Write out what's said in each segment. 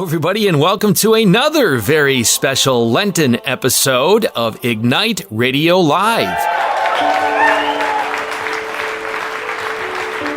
everybody, and welcome to another very special Lenten episode of Ignite Radio Live.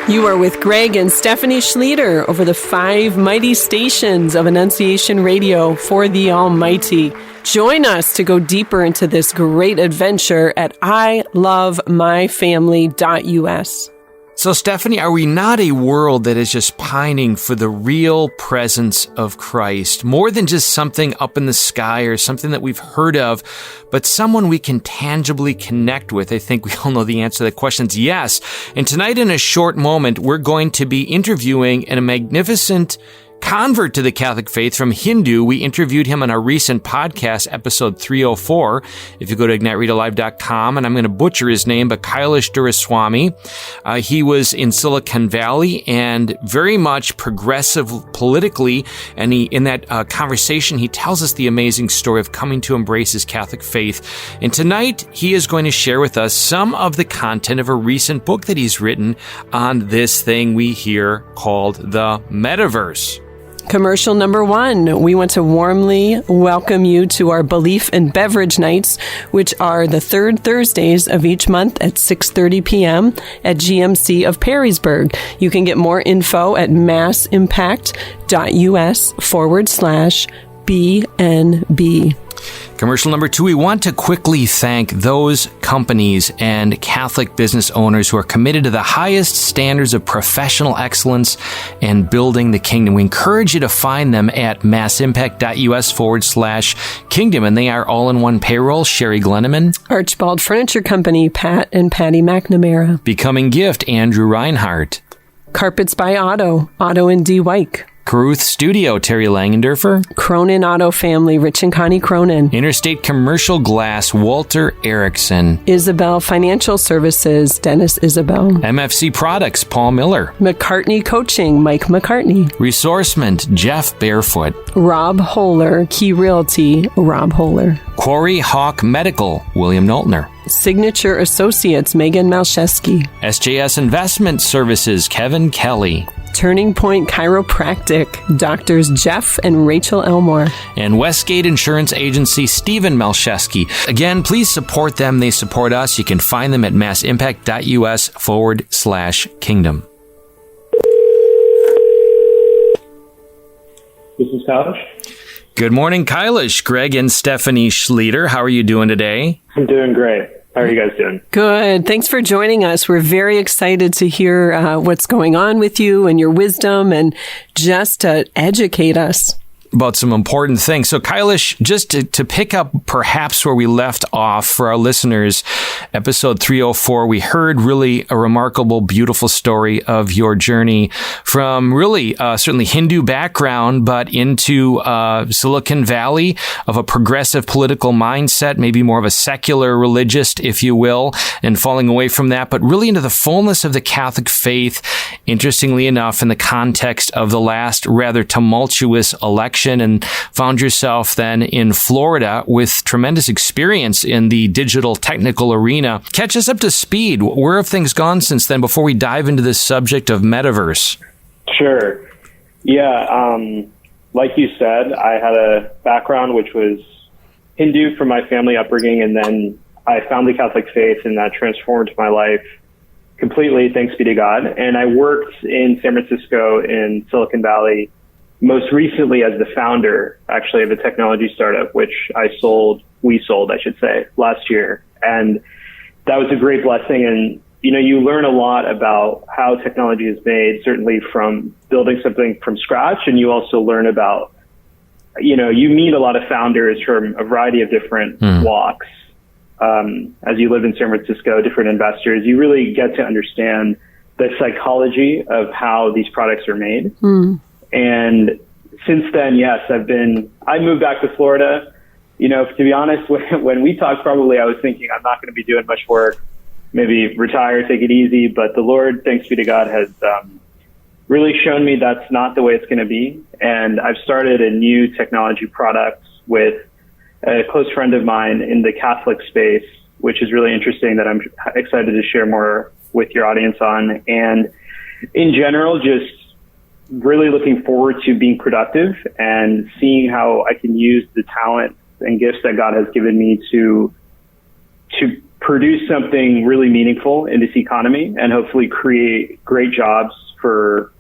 You are with Greg and Stephanie Schlueter over the 5 mighty stations of Annunciation Radio for the Almighty. Join us to go deeper into this great adventure at ilovemyfamily.us. So, Stephanie, are we not a world that is just pining for the real presence of Christ? More than just something up in the sky or something that we've heard of, but someone we can tangibly connect with? I think we all know the answer to that question is yes. And tonight, in a short moment, we're going to be interviewing a magnificent convert to the Catholic faith from Hindu. We interviewed him on our recent podcast, episode 304. If you go to IgniteRadioLive.com, and I'm going to butcher his name, but Kailash Duraiswami. He was in Silicon Valley and very much progressive politically. And in that conversation, he tells us the amazing story of coming to embrace his Catholic faith. And tonight, he is going to share with us some of the content of a recent book that he's written on this thing we hear called the Metaverse. Commercial number 1, we want to warmly welcome you to our Belief and Beverage Nights, which are the third Thursdays of each month at 6:30 p.m. at GMC of Perrysburg. You can get more info at massimpact.us/BNB. Commercial number 2, we want to quickly thank those companies and Catholic business owners who are committed to the highest standards of professional excellence and building the kingdom. We encourage you to find them at massimpact.us/kingdom, and they are all in one payroll. Sherry Glenneman, Archibald Furniture Company, Pat and Patty McNamara. Becoming Gift, Andrew Reinhardt. Carpets by Otto and D. Wyke. Caruth Studio, Terry Langendorfer. Cronin Auto Family, Rich and Connie Cronin. Interstate Commercial Glass, Walter Erickson. Isabel Financial Services, Dennis Isabel. MFC Products, Paul Miller. McCartney Coaching, Mike McCartney. Resourcement, Jeff Barefoot. Rob Holler, Key Realty, Rob Holler. Quarry Hawk Medical, William Knowltner. Signature Associates, Megan Malszewski. SJS Investment Services, Kevin Kelly. Turning Point Chiropractic, Doctors Jeff and Rachel Elmore. And Westgate Insurance Agency, Stephen Malszewski. Again, please support them. They support us. You can find them at massimpact.us/kingdom. This is Kailash. Good morning, Kailash. Greg and Stephanie Schlueter. How are you doing today? I'm doing great. How are you guys doing? Good. Thanks for joining us. We're very excited to hear what's going on with you and your wisdom and just to educate us about some important things. So, Kailash, just to pick up perhaps where we left off for our listeners, episode 304, we heard really a remarkable, beautiful story of your journey from really certainly Hindu background, but into Silicon Valley, of a progressive political mindset, maybe more of a secular religious, if you will, and falling away from that, but really into the fullness of the Catholic faith, interestingly enough, in the context of the last rather tumultuous election, and found yourself then in Florida with tremendous experience in the digital technical arena. Catch us up to speed. Where have things gone since then before we dive into this subject of metaverse? Sure. Yeah. Like you said, I had a background which was Hindu from my family upbringing, and then I found the Catholic faith, and that transformed my life completely, thanks be to God. And I worked in San Francisco in Silicon Valley, most recently as the founder, actually, of a technology startup, which we sold, I should say, last year. And that was a great blessing. And, you learn a lot about how technology is made, certainly from building something from scratch. And you also learn about, you meet a lot of founders from a variety of different walks. As you live in San Francisco, different investors, you really get to understand the psychology of how these products are made. And since then, yes, I moved back to Florida. To be honest, when we talked, probably I was thinking I'm not going to be doing much work, maybe retire, take it easy. But the Lord, thanks be to God, has really shown me that's not the way it's going to be. And I've started a new technology product with a close friend of mine in the Catholic space, which is really interesting, that I'm excited to share more with your audience on. And in general, just really looking forward to being productive and seeing how I can use the talent and gifts that God has given me to produce something really meaningful in this economy and hopefully create great jobs for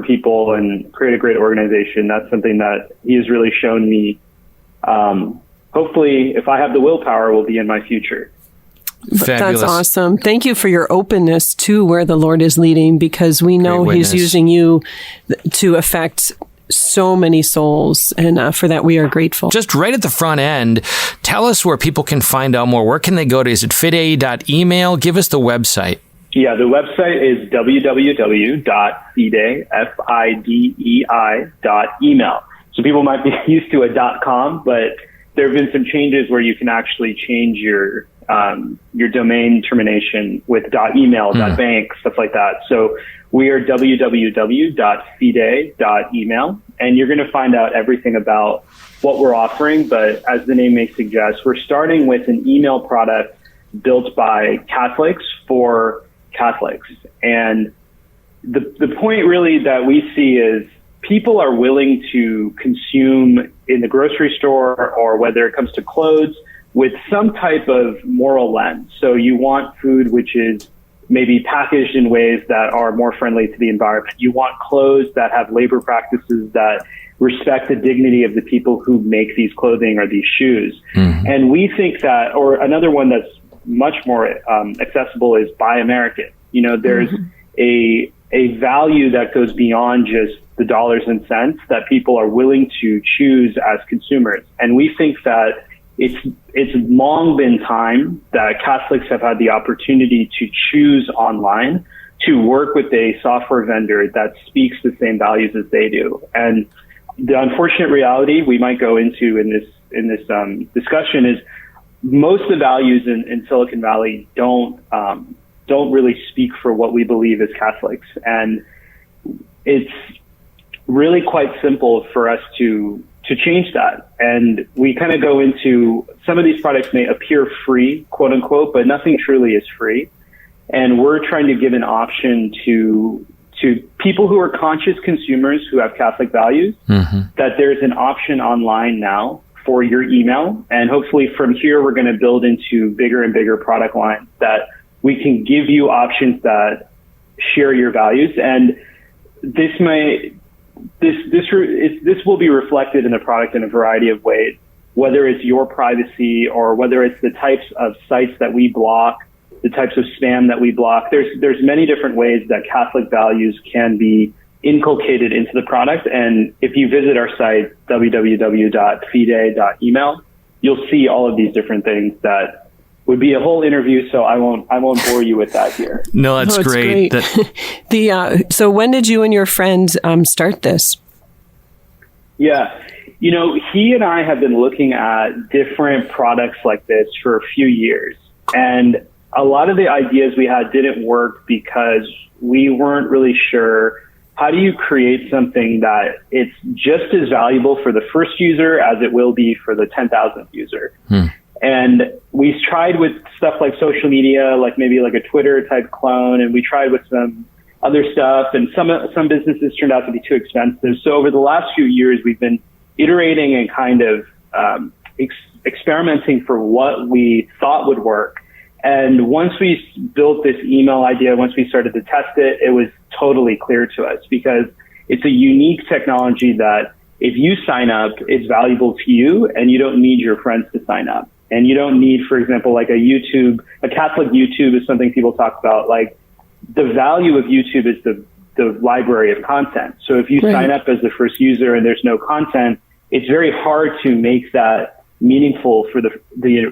people and create a great organization. That's something that he has really shown me. Hopefully, if I have the willpower, will be in my future. Fabulous. That's awesome. Thank you for your openness to where the Lord is leading, because we know he's using you to affect so many souls. And for that, we are grateful. Just right at the front end, tell us where people can find out more. Where can they go to? Is it fidei.email? Give us the website. Yeah, the website is www.fidei.email. So people might be used to a .com, but there have been some changes where you can actually change your domain termination with .email, .bank, stuff like that. So we are www.fidei.email, and you're going to find out everything about what we're offering. But as the name may suggest, we're starting with an email product built by Catholics for Catholics. And the point really that we see is people are willing to consume in the grocery store, or whether it comes to clothes, with some type of moral lens. So you want food which is maybe packaged in ways that are more friendly to the environment. You want clothes that have labor practices that respect the dignity of the people who make these clothing or these shoes. Mm-hmm. And we think that, or another one that's much more accessible is Buy American. You know, there's a value that goes beyond just the dollars and cents that people are willing to choose as consumers. And we think that it's long been time that Catholics have had the opportunity to choose online to work with a software vendor that speaks the same values as they do. And the unfortunate reality we might go into in this discussion is most of the values in Silicon Valley don't really speak for what we believe as Catholics. And it's really quite simple for us to change that. And we kind of go into, some of these products may appear free, quote unquote, but nothing truly is free. And we're trying to give an option to people who are conscious consumers who have Catholic values, that there's an option online now for your email. And hopefully from here, we're going to build into bigger and bigger product lines that we can give you options that share your values. And this will be reflected in the product in a variety of ways, whether it's your privacy or whether it's the types of sites that we block, the types of spam that we block. There's many different ways that Catholic values can be inculcated into the product. And if you visit our site, www.fidei.email, you'll see all of these different things that would be a whole interview, so I won't bore you with that here. No, that's great. So when did you and your friend start this? Yeah, you know, he and I have been looking at different products like this for a few years, and a lot of the ideas we had didn't work because we weren't really sure how do you create something that it's just as valuable for the first user as it will be for the 10,000th user. And we tried with stuff like social media, like maybe like a Twitter type clone, and we tried with some other stuff, and some businesses turned out to be too expensive. So over the last few years, we've been iterating and kind of experimenting for what we thought would work. And once we built this email idea, once we started to test it, it was totally clear to us because it's a unique technology that if you sign up, it's valuable to you, and you don't need your friends to sign up. And you don't need, for example, like a Catholic YouTube is something people talk about. Like the value of YouTube is the library of content. So if you sign up as the first user and there's no content, it's very hard to make that meaningful for the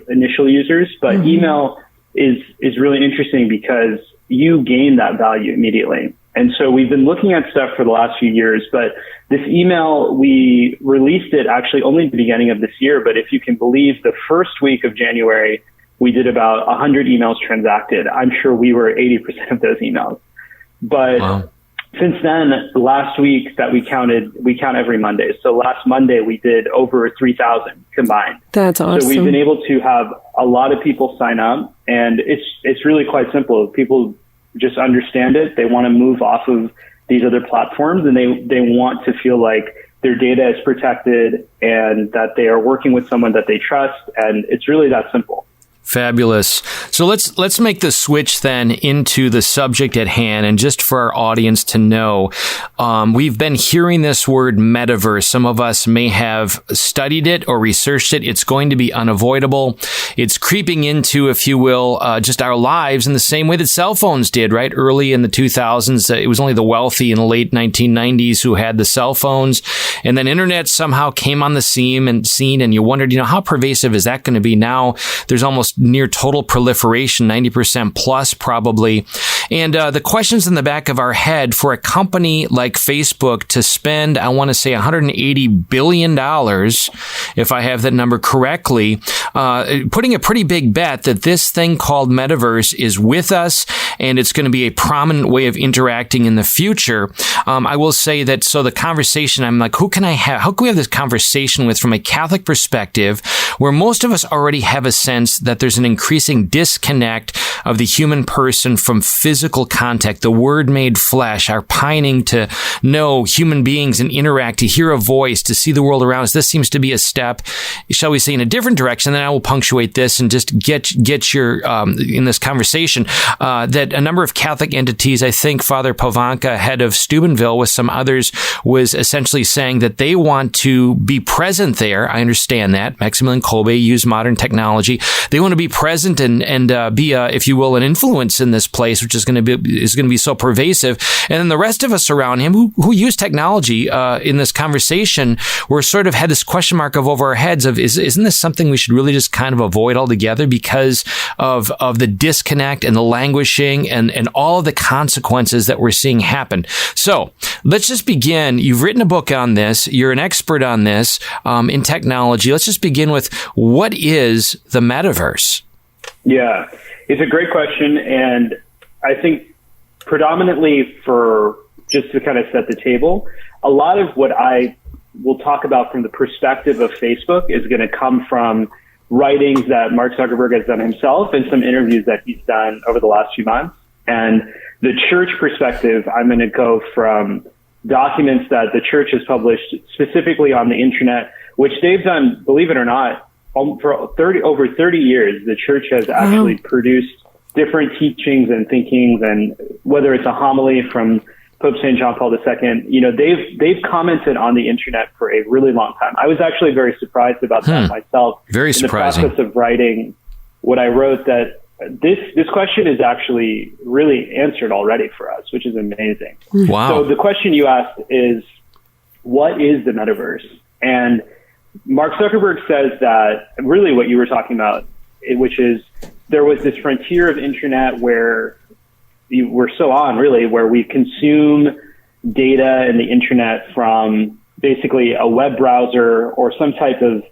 initial users. But email is really interesting because you gain that value immediately. And so we've been looking at stuff for the last few years, but this email, we released it actually only at the beginning of this year. But if you can believe, the first week of January, we did about 100 emails transacted. I'm sure we were 80% of those emails. But since then, last week that we count every Monday. So last Monday, we did over 3,000 combined. That's awesome. So we've been able to have a lot of people sign up, and it's really quite simple. People just understand it. They want to move off of these other platforms, and they want to feel like their data is protected and that they are working with someone that they trust. And it's really that simple. Fabulous. So let's make the switch then into the subject at hand. And just for our audience to know, we've been hearing this word metaverse. Some of us may have studied it or researched it. It's going to be unavoidable. It's creeping into, if you will, just our lives in the same way that cell phones did, right? Early in the 2000s, it was only the wealthy in the late 1990s who had the cell phones. And then internet somehow came on the scene, and you wondered, how pervasive is that going to be now? There's almost near total proliferation, 90% plus probably. And the questions in the back of our head for a company like Facebook to spend, I want to say $180 billion, if I have that number correctly, putting a pretty big bet that this thing called metaverse is with us and it's going to be a prominent way of interacting in the future. I will say that, so the conversation, I'm like, how can we have this conversation with from a Catholic perspective where most of us already have a sense that there's an increasing disconnect of the human person from physical contact, the Word made flesh, our pining to know human beings and interact, to hear a voice, to see the world around us. This seems to be a step, shall we say, in a different direction. Then I will punctuate this and just get your, in this conversation, that a number of Catholic entities, I think Father Povanka, head of Steubenville, with some others, was essentially saying that they want to be present there. I understand that. Maximilian Kolbe used modern technology. They want to be present and be, if you will, an influence in this place, which is going to be so pervasive. And then the rest of us around him who use technology in this conversation, we're sort of had this question mark over our heads of, isn't this something we should really just kind of avoid altogether because of the disconnect and the languishing and all of the consequences that we're seeing happen. So let's just begin. You've written a book on this. You're an expert on this in technology. Let's just begin with, what is the metaverse? Yeah, it's a great question. And I think predominantly, for just to kind of set the table, a lot of what I will talk about from the perspective of Facebook is going to come from writings that Mark Zuckerberg has done himself and some interviews that he's done over the last few months. And the church perspective, I'm going to go from documents that the church has published specifically on the internet, which they've done, believe it or not, for over 30 years. The church has actually produced different teachings and thinkings, and whether it's a homily from Pope St. John Paul II, they've commented on the internet for a really long time. I was actually very surprised about that myself. Very surprising. In the process of writing what I wrote, that this question is actually really answered already for us, which is amazing. Wow. So the question you asked is, what is the metaverse? And Mark Zuckerberg says that really what you were talking about, which is there was this frontier of internet where we're so on, really, where we consume data and the internet from basically a web browser or some type of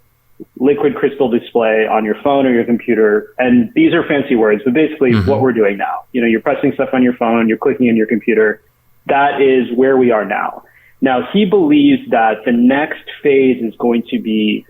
liquid crystal display on your phone or your computer. And these are fancy words, but basically what we're doing now. You're pressing stuff on your phone, you're clicking in your computer. That is where we are now. Now, he believes that the next phase is going to be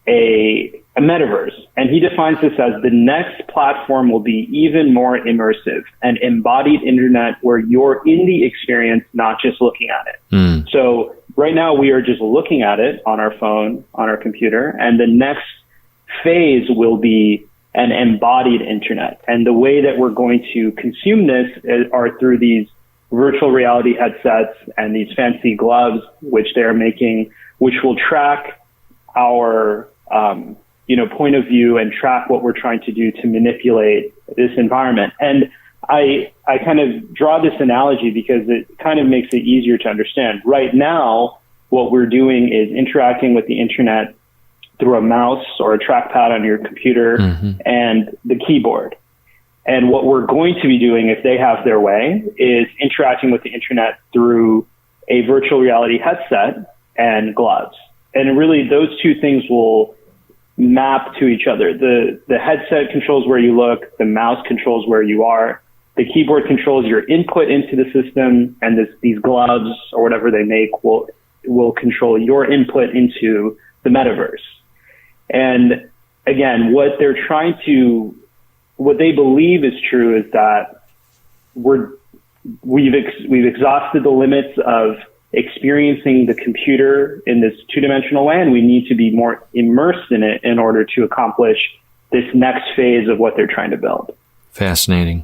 a metaverse. And he defines this as the next platform will be even more immersive, an embodied internet where you're in the experience, not just looking at it. So right now we are just looking at it on our phone, on our computer, and the next phase will be an embodied internet. And the way that we're going to consume this are through these virtual reality headsets and these fancy gloves, which they're making, which will track our, point of view and track what we're trying to do to manipulate this environment. And I kind of draw this analogy because it kind of makes it easier to understand. Right now, what we're doing is interacting with the internet through a mouse or a trackpad on your computer and the keyboard. And what we're going to be doing, if they have their way, is interacting with the internet through a virtual reality headset and gloves. And really, those two things will map to each other. The headset controls where you look, the mouse controls where you are, the keyboard controls your input into the system, and these gloves or whatever they make will control your input into the metaverse. And again, what they believe is true is that we're we've exhausted the limits of experiencing the computer in this two-dimensional way, and we need to be more immersed in it in order to accomplish this next phase of what they're trying to build. Fascinating.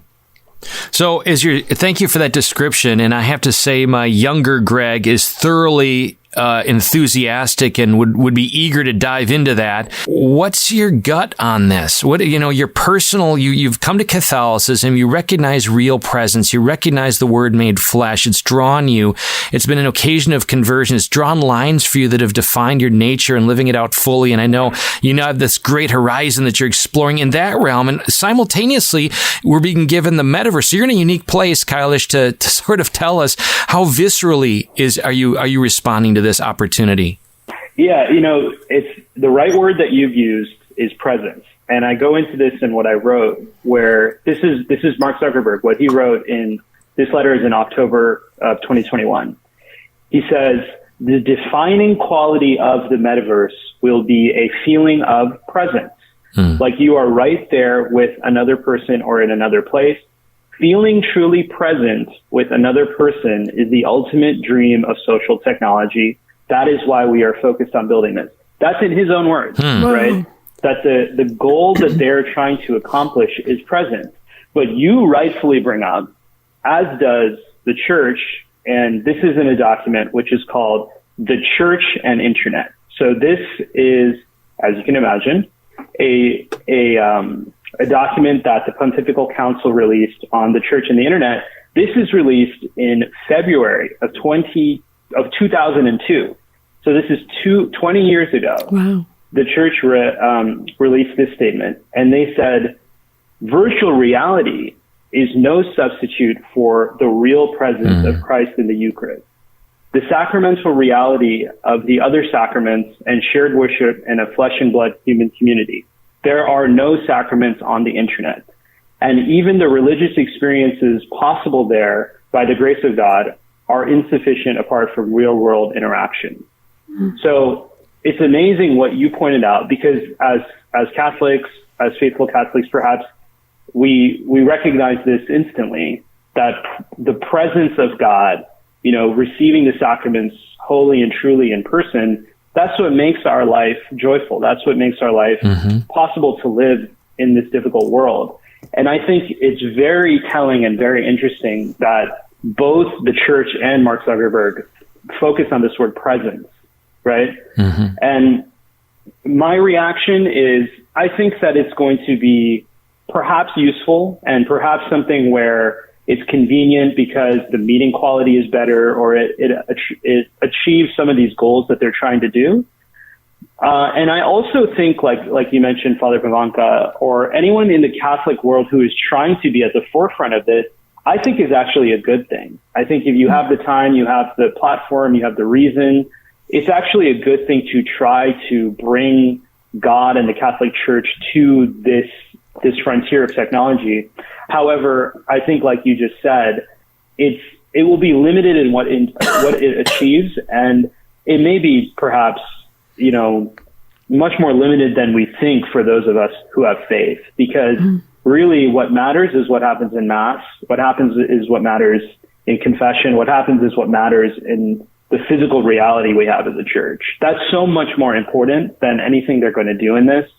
So thank you for that description. And I have to say my younger Greg is thoroughly enthusiastic and would be eager to dive into that. What's your gut on this? Your personal, you've come to Catholicism, you recognize real presence, you recognize the Word made flesh, it's drawn you, it's been an occasion of conversion, it's drawn lines for you that have defined your nature and living it out fully. And I know you now have this great horizon that you're exploring in that realm. And simultaneously, we're being given the metaverse. So you're in a unique place, Kailash, to sort of tell us how viscerally are you responding to this opportunity? Yeah, it's the right word that you've used is presence. And I go into this in what I wrote, where this is Mark Zuckerberg. What he wrote in this letter is in October of 2021. He says, the defining quality of the metaverse will be a feeling of presence. Like you are right there with another person or in another place. Feeling truly present with another person is the ultimate dream of social technology. That is why we are focused on building this. That's in his own words, right? That the goal that they're trying to accomplish is present. But you rightfully bring up, as does the church, and this is in a document which is called The Church and Internet. So this is, as you can imagine, a document that the Pontifical Council released on the church and the internet. This is released in February of 2002. So this is 20 years ago. Wow. The church released this statement, and they said, virtual reality is no substitute for the real presence of Christ in the Eucharist. The sacramental reality of the other sacraments and shared worship in a flesh and blood human community. There are no sacraments on the internet. And even the religious experiences possible there by the grace of God are insufficient apart from real world interaction. So it's amazing what you pointed out, because as Catholics, as faithful Catholics, perhaps we recognize this instantly, that the presence of God, receiving the sacraments wholly and truly in person, that's what makes our life joyful. That's what makes our life possible to live in this difficult world. And I think it's very telling and very interesting that both the church and Mark Zuckerberg focus on this word presence, right? And my reaction is, I think that it's going to be perhaps useful and perhaps something where it's convenient because the meeting quality is better, or it achieves some of these goals that they're trying to do. And I also think, like you mentioned, Father Pavanka, or anyone in the Catholic world who is trying to be at the forefront of this, I think is actually a good thing. I think if you have the time, you have the platform, you have the reason, it's actually a good thing to try to bring God and the Catholic Church to this frontier of technology. However, I think, like you just said, it will be limited in what it achieves, and it may be perhaps, much more limited than we think for those of us who have faith, because really what matters is what happens in Mass. What happens is what matters in confession. What happens is what matters in the physical reality we have as a church. That's so much more important than anything they're going to do in this.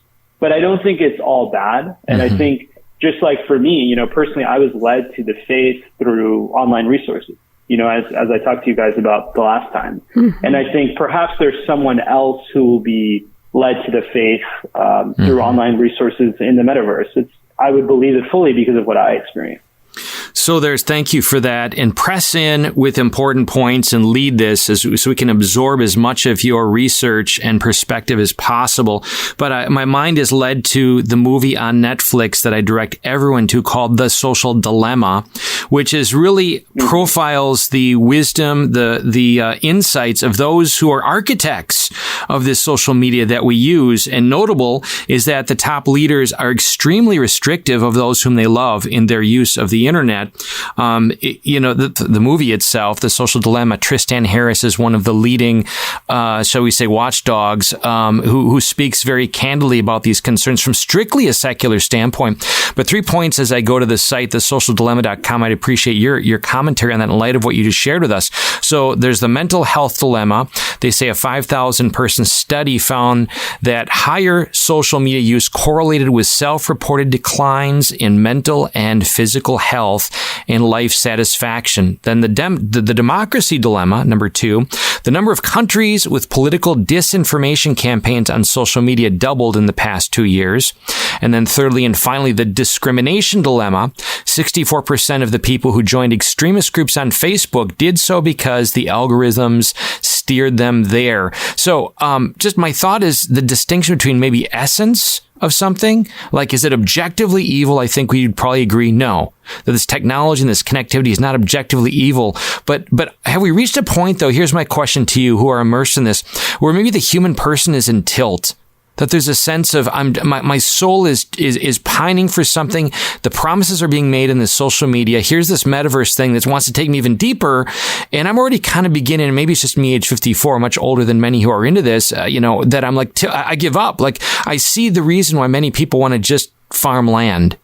But I don't think it's all bad. And I think, just like for me, personally, I was led to the faith through online resources, as I talked to you guys about the last time. And I think perhaps there's someone else who will be led to the faith through online resources in the metaverse. I would believe it fully because of what I experienced. So thank you for that, and press in with important points and lead this so we can absorb as much of your research and perspective as possible. But my mind is led to the movie on Netflix that I direct everyone to, called The Social Dilemma, which is really profiles the wisdom, the insights of those who are architects of this social media that we use. And notable is that the top leaders are extremely restrictive of those whom they love in their use of the internet. that. The movie itself, The Social Dilemma, Tristan Harris is one of the leading, shall we say, watchdogs, who speaks very candidly about these concerns from strictly a secular standpoint. But 3 points as I go to the site, thesocialdilemma.com. I'd appreciate your commentary on that in light of what you just shared with us. So there's the mental health dilemma. They say a 5,000 person study found that higher social media use correlated with self-reported declines in mental and physical health and life satisfaction. Then the democracy dilemma, number 2, the number of countries with political disinformation campaigns on social media doubled in the past 2 years. And then thirdly and finally, the discrimination dilemma. 64% of the people who joined extremist groups on Facebook did so because the algorithms steered them there. So just my thought is the distinction between maybe essence of something, like is it objectively evil? I think we'd probably agree no, that this technology and this connectivity is not objectively evil. But have we reached a point, though, here's my question to you who are immersed in this, where maybe the human person is in tilt? That there's a sense of my soul is pining for something. The promises are being made in this social media. Here's this metaverse thing that wants to take me even deeper, and I'm already kind of beginning. Maybe it's just me, age 54, much older than many who are into this. That I'm like, I give up. Like I see the reason why many people want to just farm land.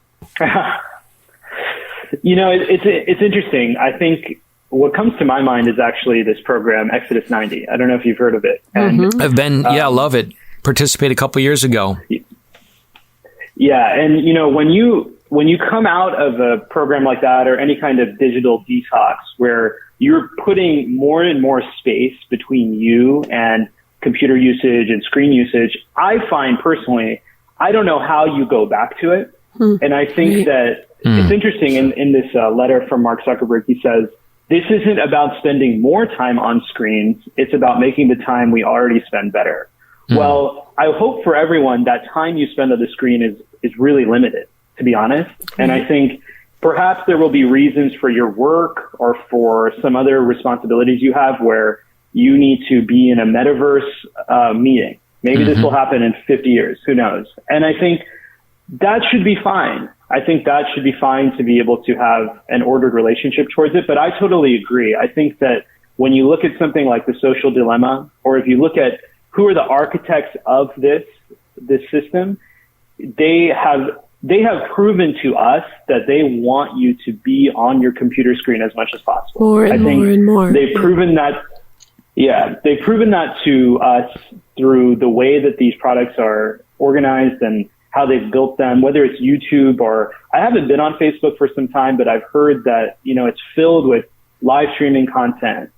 It's interesting. I think what comes to my mind is actually this program, Exodus 90. I don't know if you've heard of it. And, I've been, I love it. Participate a couple years ago. Yeah, and when you come out of a program like that or any kind of digital detox where you're putting more and more space between you and computer usage and screen usage, I find personally, I don't know how you go back to it. And I think that it's interesting in this letter from Mark Zuckerberg, he says, this isn't about spending more time on screens. It's about making the time we already spend better. Well, I hope for everyone that time you spend on the screen is really limited, to be honest. And I think perhaps there will be reasons for your work or for some other responsibilities you have where you need to be in a metaverse meeting. Maybe this will happen in 50 years. Who knows? And I think that should be fine. I think that should be fine to be able to have an ordered relationship towards it. But I totally agree. I think that when you look at something like the social dilemma, or if you look at who are the architects of this system, they have proven to us that they want you to be on your computer screen as much as possible. More and more. They've proven that. Yeah, they've proven that to us through the way that these products are organized and how they've built them, whether it's YouTube or I haven't been on Facebook for some time, but I've heard that, it's filled with live streaming content,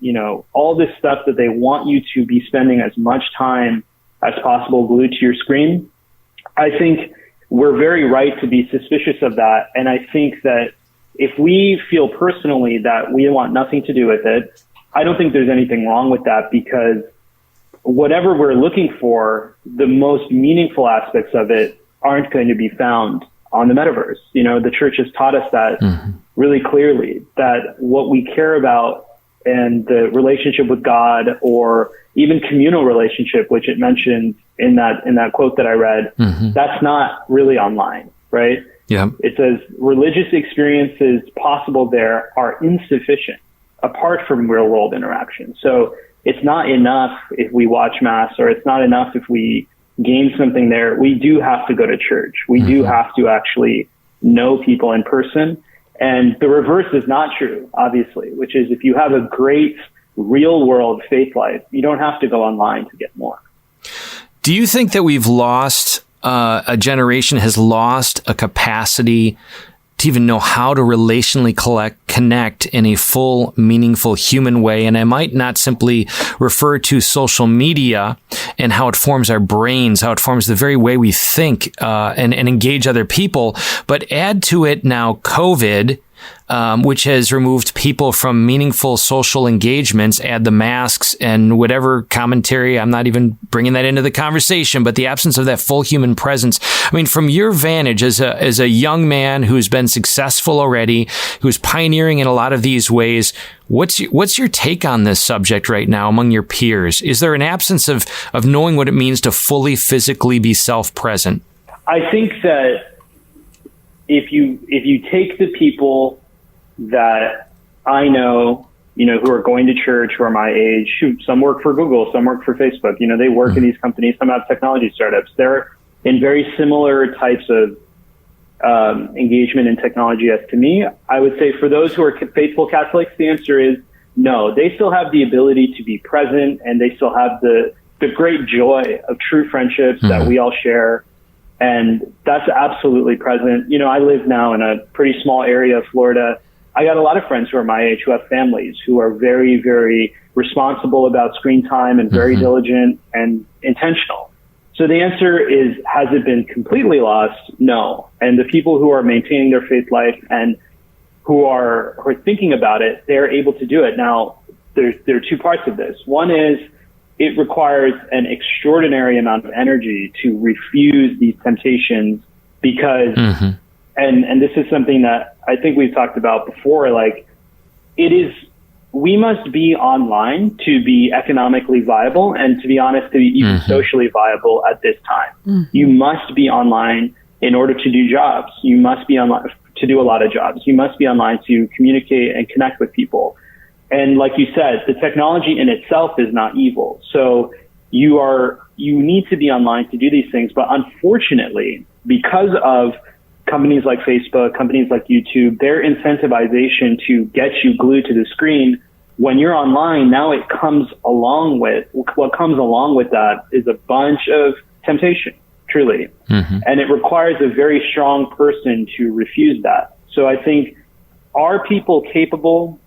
all this stuff that they want you to be spending as much time as possible glued to your screen. I think we're very right to be suspicious of that. And I think that if we feel personally that we want nothing to do with it, I don't think there's anything wrong with that, because whatever we're looking for, the most meaningful aspects of it aren't going to be found on the metaverse. The church has taught us that really clearly, that what we care about and the relationship with God, or even communal relationship, which it mentioned in that quote that I read, that's not really online, right? Yeah. It says religious experiences possible there are insufficient apart from real world interaction. So it's not enough if we watch mass, or it's not enough if we gain something there. We do have to go to church. We do have to actually know people in person. And the reverse is not true, obviously, which is if you have a great real world faith life, you don't have to go online to get more. Do you think that we've lost, a generation has lost a capacity to even know how to relationally connect in a full, meaningful human way? And I might not simply refer to social media and how it forms our brains, how it forms the very way we think and engage other people, but add to it now COVID, which has removed people from meaningful social engagements, add the masks and whatever commentary. I'm not even bringing that into the conversation, but the absence of that full human presence. I mean, from your vantage as a young man who's been successful already, who's pioneering in a lot of these ways, what's your take on this subject right now among your peers? Is there an absence of knowing what it means to fully physically be self-present? I think that if you take the people that I know, who are going to church, who are my age. Shoot, some work for Google, some work for Facebook. They work in these companies, some have technology startups. They're in very similar types of engagement in technology as to me. I would say for those who are faithful Catholics, the answer is no. They still have the ability to be present, and they still have the great joy of true friendships that we all share. And that's absolutely present. I live now in a pretty small area of Florida. I got a lot of friends who are my age who have families, who are very, very responsible about screen time and very diligent and intentional. So the answer is, has it been completely lost? No. And the people who are maintaining their faith life and who are thinking about it, they're able to do it. Now, there are two parts of this. One is it requires an extraordinary amount of energy to refuse these temptations because, and this is something that I think we've talked about before, we must be online to be economically viable and, to be honest, to be even socially viable at this time. You must be online in order to do jobs. You must be online to do a lot of jobs. You must be online to communicate and connect with people. And like you said, the technology in itself is not evil. So you need to be online to do these things. But unfortunately, because of companies like Facebook, companies like YouTube, their incentivization to get you glued to the screen, when you're online, now what comes along with that is a bunch of temptation, truly. And it requires a very strong person to refuse that. So I think, are people capable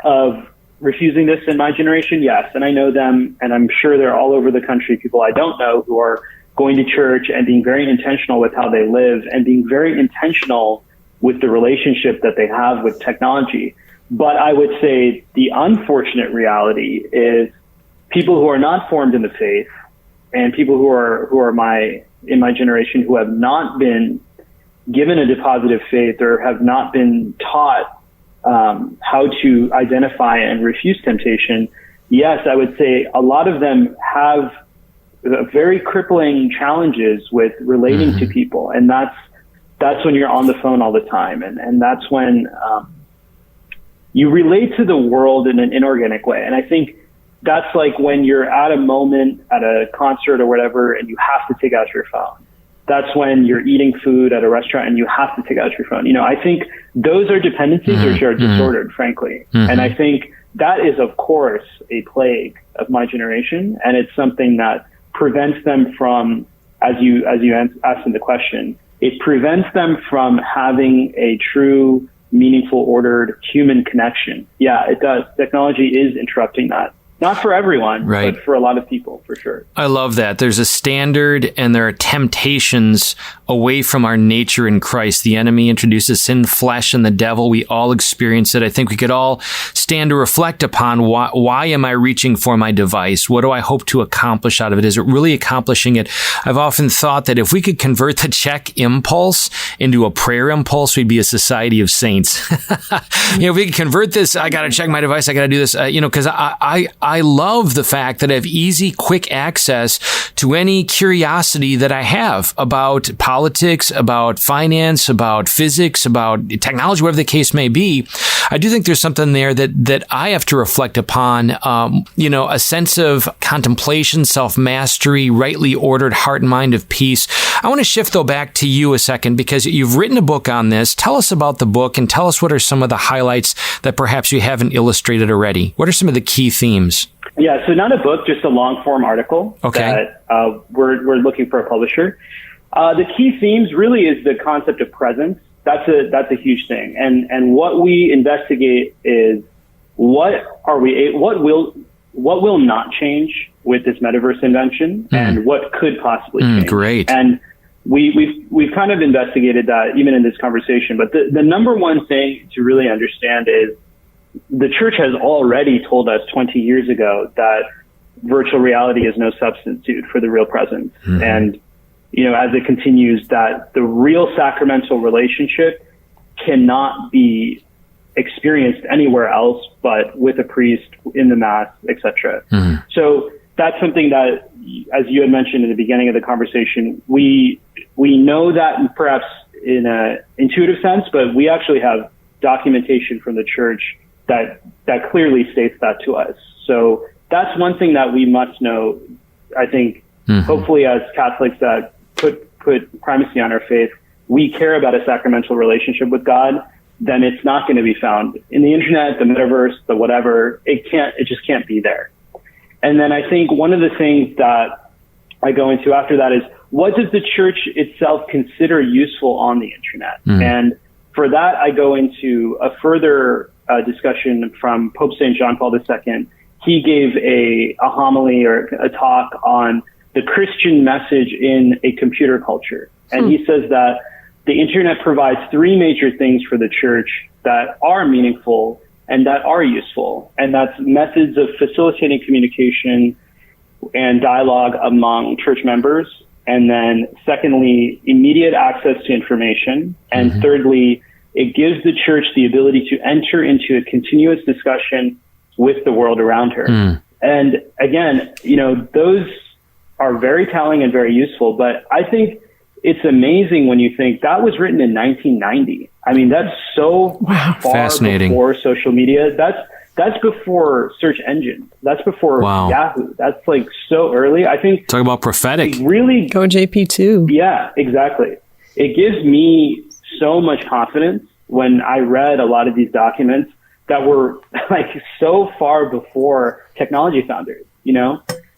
of refusing this in my generation? Yes. And I know them, and I'm sure they're all over the country, people I don't know, who are going to church and being very intentional with how they live and being very intentional with the relationship that they have with technology. But I would say the unfortunate reality is people who are not formed in the faith and people who are in my generation who have not been given a depositive faith or have not been taught how to identify and refuse temptation. Yes, I would say a lot of them have very crippling challenges with relating to people. And that's when you're on the phone all the time. And that's when you relate to the world in an inorganic way. And I think that's like when you're at a moment at a concert or whatever, and you have to take out your phone. That's when you're eating food at a restaurant and you have to take out your phone. I think those are dependencies which are disordered, frankly. And I think that is, of course, a plague of my generation. And it's something that prevents them from, as you asked in the question, it prevents them from having a true, meaningful, ordered human connection. Yeah, it does. Technology is interrupting that. Not for everyone, right, but for a lot of people, for sure. I love that. There's a standard and there are temptations away from our nature in Christ. The enemy introduces sin, flesh, and the devil. We all experience it. I think we could all stand to reflect upon why am I reaching for my device? What do I hope to accomplish out of it? Is it really accomplishing it? I've often thought that if we could convert the check impulse into a prayer impulse, we'd be a society of saints. If we could convert this, I got to check my device, I got to do this, because I love the fact that I have easy, quick access to any curiosity that I have about politics, about finance, about physics, about technology, whatever the case may be. I do think there's something there that I have to reflect upon, a sense of contemplation, self-mastery, rightly ordered heart and mind of peace. I want to shift, though, back to you a second, because you've written a book on this. Tell us about the book and tell us what are some of the highlights that perhaps you haven't illustrated already. What are some of the key themes? Yeah, so not a book, just a long-form article that we're looking for a publisher. The key themes really is the concept of presence. That's a huge thing. And what we investigate is what will not change with this metaverse invention and what could possibly change. Great. And we've kind of investigated that even in this conversation. But the number one thing to really understand is the church has already told us 20 years ago that virtual reality is no substitute for the real presence. And, as it continues, that the real sacramental relationship cannot be experienced anywhere else but with a priest, in the Mass, etc. So that's something that, as you had mentioned in the beginning of the conversation, we know that perhaps in an intuitive sense, but we actually have documentation from the church that clearly states that to us. So that's one thing that we must know. I think, hopefully, as Catholics that put primacy on our faith, we care about a sacramental relationship with God. Then it's not going to be found in the internet, the metaverse, the whatever. It just can't be there. And then I think one of the things that I go into after that is, what does the church itself consider useful on the internet? And for that, I go into a further discussion from Pope St. John Paul II. He gave a homily or a talk on the Christian message in a computer culture. And he says that the internet provides three major things for the church that are meaningful and that are useful. And that's methods of facilitating communication and dialogue among church members. And then secondly, immediate access to information. And thirdly, it gives the church the ability to enter into a continuous discussion with the world around her. And again, those are very telling and very useful, but I think it's amazing when you think that was written in 1990. I mean, that's so far before social media. That's before search engines. That's before Yahoo. That's like so early. I think talk about prophetic. Really go JP2. Yeah, exactly. It gives me so much confidence when I read a lot of these documents that were like so far before technology founders,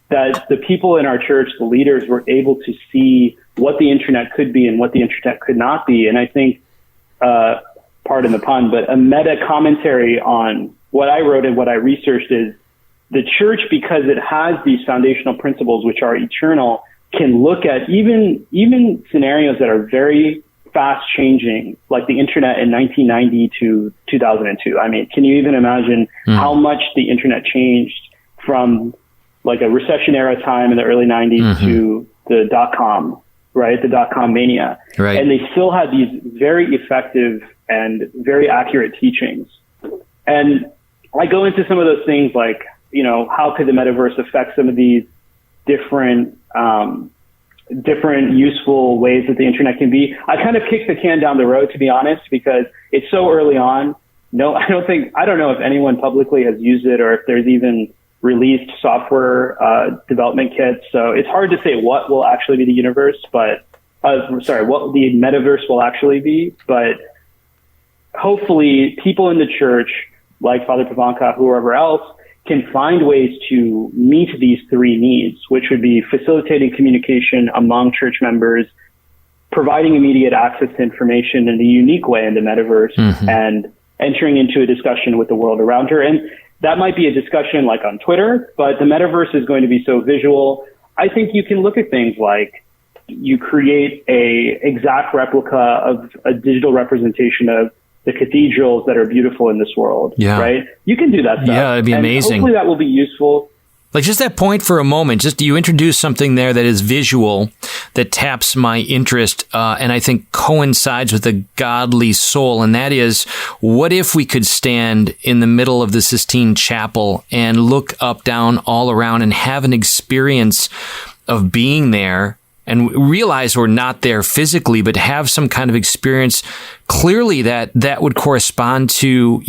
that the people in our church, the leaders, were able to see what the internet could be and what the internet could not be. And I think, pardon the pun, but a meta commentary on what I wrote and what I researched is the church, because it has these foundational principles which are eternal, can look at even scenarios that are very fast changing, like the internet in 1990 to 2002. I mean, can you even imagine how much the internet changed from like a recession era time in the early 90s to the .com, right? The .com mania. Right. And they still had these very effective and very accurate teachings. And I go into some of those things like, how could the metaverse affect some of these different useful ways that the internet can be. I kind of kicked the can down the road, to be honest, because it's so early on. No, I don't know if anyone publicly has used it or if there's even released software development kits. So it's hard to say what will actually be the universe, but what the metaverse will actually be. But hopefully people in the church, like Father Pavanka, whoever else, can find ways to meet these three needs, which would be facilitating communication among church members, providing immediate access to information in a unique way in the metaverse, and entering into a discussion with the world around her. And that might be a discussion like on Twitter, but the metaverse is going to be so visual. I think you can look at things like you create a exact replica of a digital representation of the cathedrals that are beautiful in this world, right? You can do that stuff. Yeah, it'd be amazing. Hopefully that will be useful. Like just that point for a moment, just you introduce something there that is visual, that taps my interest, and I think coincides with the godly soul. And that is, what if we could stand in the middle of the Sistine Chapel and look up, down, all around and have an experience of being there and realize we're not there physically, but have some kind of experience clearly that would correspond to,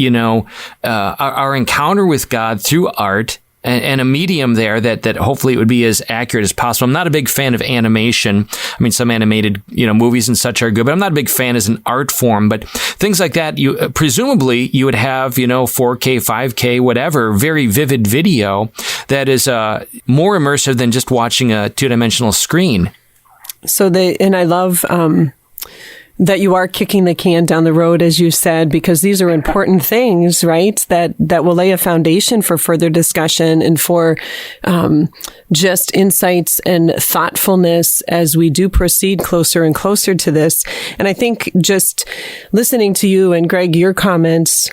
our encounter with God through art, and a medium there that hopefully it would be as accurate as possible. I'm not a big fan of animation. I mean, some animated, movies and such are good, but I'm not a big fan as an art form. But things like that, presumably you would have, 4K, 5K, whatever, very vivid video that is more immersive than just watching a two-dimensional screen. So and I love that you are kicking the can down the road, as you said, because these are important things, right? That will lay a foundation for further discussion and for just insights and thoughtfulness as we do proceed closer and closer to this. And I think just listening to you and Greg, your comments,